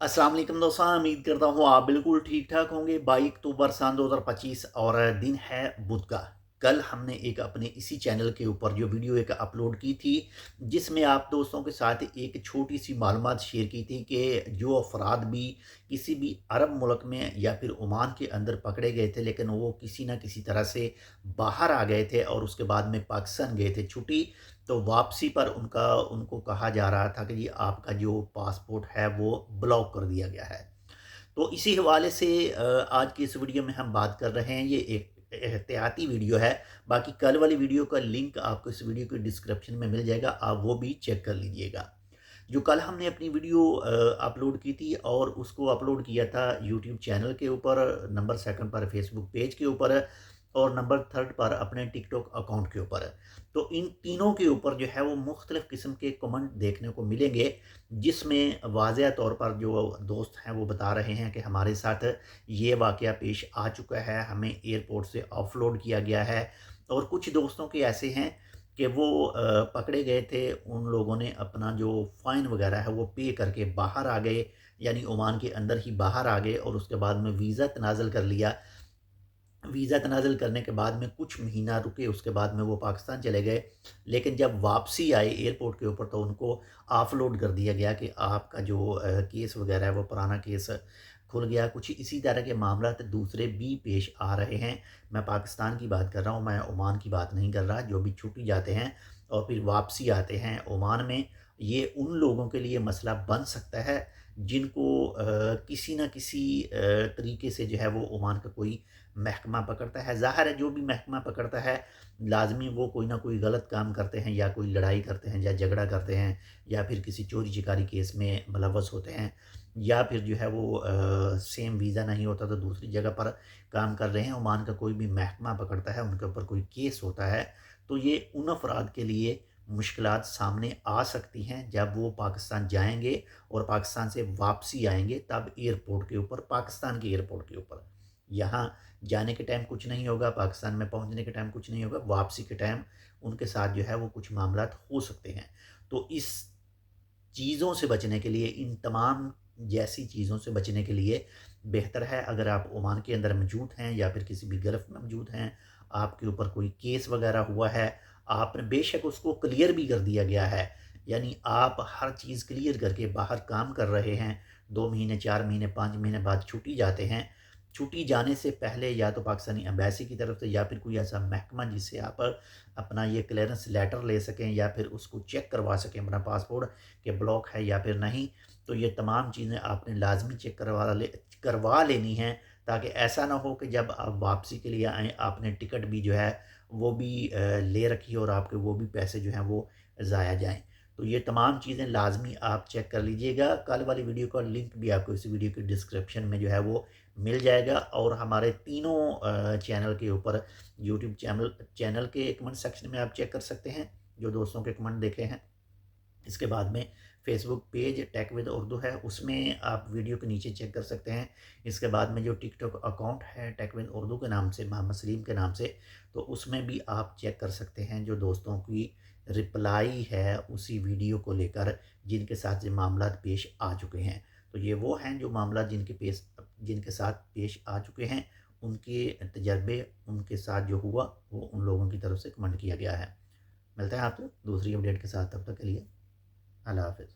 अस्सलाम वालेकुम दोस्तों, उम्मीद करता हूँ आप बिल्कुल ठीक ठाक होंगे। 22 अक्टूबर सन 2025 और दिन है बुध का। कल हमने एक अपने इसी चैनल के ऊपर जो वीडियो एक अपलोड की थी, जिसमें आप दोस्तों के साथ एक छोटी सी मालूमात शेयर की थी कि जो अफराद भी किसी भी अरब मुल्क में या फिर ओमान के अंदर पकड़े गए थे, लेकिन वो किसी न किसी तरह से बाहर आ गए थे और उसके बाद में पाकिस्तान गए थे छुट्टी, तो वापसी पर उनको कहा जा रहा था कि जी आपका जो पासपोर्ट है वो ब्लॉक कर दिया गया है। तो इसी हवाले से आज की इस वीडियो में हम बात कर रहे हैं। ये एक एहतियाती वीडियो है। बाकी कल वाली वीडियो का लिंक आपको इस वीडियो के डिस्क्रिप्शन में मिल जाएगा, आप वो भी चेक कर लीजिएगा। जो कल हमने अपनी वीडियो अपलोड की थी और उसको अपलोड किया था यूट्यूब चैनल के ऊपर, नंबर सेकंड पर फेसबुक पेज के ऊपर और नंबर थर्ड पर अपने टिकटॉक अकाउंट के ऊपर। तो इन तीनों के ऊपर जो है वो मुख्तलिफ़ किस्म के कमेंट देखने को मिलेंगे, जिसमें वाज़ह तौर पर जो दोस्त हैं वो बता रहे हैं कि हमारे साथ ये वाक़या पेश आ चुका है, हमें एयरपोर्ट से ऑफलोड किया गया है। और कुछ दोस्तों के ऐसे हैं कि वो पकड़े गए थे, उन लोगों ने अपना जो फ़ाइन वगैरह है वो पे करके बाहर आ गए, यानी ओमान के अंदर ही बाहर आ गए और उसके बाद में वीज़ा तनाज़ुल कर लिया। वीज़ा तनाज़ुल करने के बाद में कुछ महीना रुके, उसके बाद में वो पाकिस्तान चले गए। लेकिन जब वापसी आए एयरपोर्ट के ऊपर तो उनको ऑफ़लोड कर दिया गया कि आपका जो केस वगैरह है वो पुराना केस खुल गया। कुछ इसी तरह के मामलात दूसरे भी पेश आ रहे हैं। मैं पाकिस्तान की बात कर रहा हूँ, मैं ओमान की बात नहीं कर रहा। जो भी छुट्टी जाते हैं और फिर वापसी आते हैं ओमान में, ये उन लोगों के लिए मसला बन सकता है जिनको किसी न किसी तरीके से जो है वो ओमान का कोई महकमा पकड़ता है। ज़ाहिर है जो भी महकमा पकड़ता है, लाज़मी वो कोई ना कोई गलत काम करते हैं या कोई लड़ाई करते हैं या झगड़ा करते हैं या फिर किसी चोरी चिकारी केस में मुलव्वस होते हैं, या फिर जो है वो सेम वीज़ा नहीं होता तो दूसरी जगह पर काम कर रहे हैं। ओमान का कोई भी महकमा पकड़ता है, उनके ऊपर कोई केस होता है, तो ये उन अफराद के लिए मुश्किलात सामने आ सकती हैं जब वो पाकिस्तान जाएँगे और पाकिस्तान से वापसी आएँगे, तब एयरपोर्ट के ऊपर, पाकिस्तान के एयरपोर्ट के ऊपर। यहाँ जाने के टाइम कुछ नहीं होगा, पाकिस्तान में पहुँचने के टाइम कुछ नहीं होगा, वापसी के टाइम उनके साथ जो है वो कुछ मामलात हो सकते हैं। तो इस चीज़ों से बचने के लिए, इन तमाम जैसी चीज़ों से बचने के लिए बेहतर है अगर आप ओमान के अंदर मौजूद हैं या फिर किसी भी गल्फ़ में मौजूद हैं, आपके ऊपर कोई केस वग़ैरह हुआ है, आपने बेशक उसको क्लियर भी कर दिया गया है, यानी आप हर चीज़ क्लियर करके बाहर काम कर रहे हैं, 2 महीने, 4 महीने, 5 महीने बाद छुट्टी जाते हैं। छुट्टी जाने से पहले या तो पाकिस्तानी एम्बेसी की तरफ से या फिर कोई ऐसा महकमा जिससे आप अपना ये क्लियरेंस लेटर ले सकें या फिर उसको चेक करवा सकें अपना पासपोर्ट कि ब्लॉक है या फिर नहीं, तो ये तमाम चीज़ें आपने लाज़मी चेक करवा लेनी हैं, ताकि ऐसा ना हो कि जब आप वापसी के लिए आएँ, आपने टिकट भी जो है वो भी ले रखी है और आपके वो भी पैसे जो हैं वो ज़ाया जाएँ। तो ये तमाम चीज़ें लाज़मी आप चेक कर लीजिएगा। कल वाली वीडियो का लिंक भी आपको इस वीडियो के डिस्क्रिप्शन में जो है वो मिल जाएगा और हमारे तीनों चैनल के ऊपर, यूट्यूब चैनल के कमेंट सेक्शन में आप चेक कर सकते हैं, जो दोस्तों के कमेंट देखे हैं। इसके बाद में Facebook page tech with Urdu है, उसमें आप वीडियो के नीचे चेक कर सकते हैं। इसके बाद में जो टिकटॉक अकाउंट है टेक विद उर्दू के नाम से, मोहम्मद सलीम के नाम से, तो उसमें भी आप चेक कर सकते हैं जो दोस्तों की रिप्लाई है उसी वीडियो को लेकर जिनके साथ ये मामला पेश आ चुके हैं। तो ये वो हैं जो मामला जिनके साथ पेश आ चुके हैं, उनके तजर्बे, उनके साथ जो हुआ वो उन लोगों की तरफ से कमेंट किया गया है। मिलते हैं आपसे दूसरी अपडेट के साथ, तब तक के लिए अल्लाह हाफ़िज़।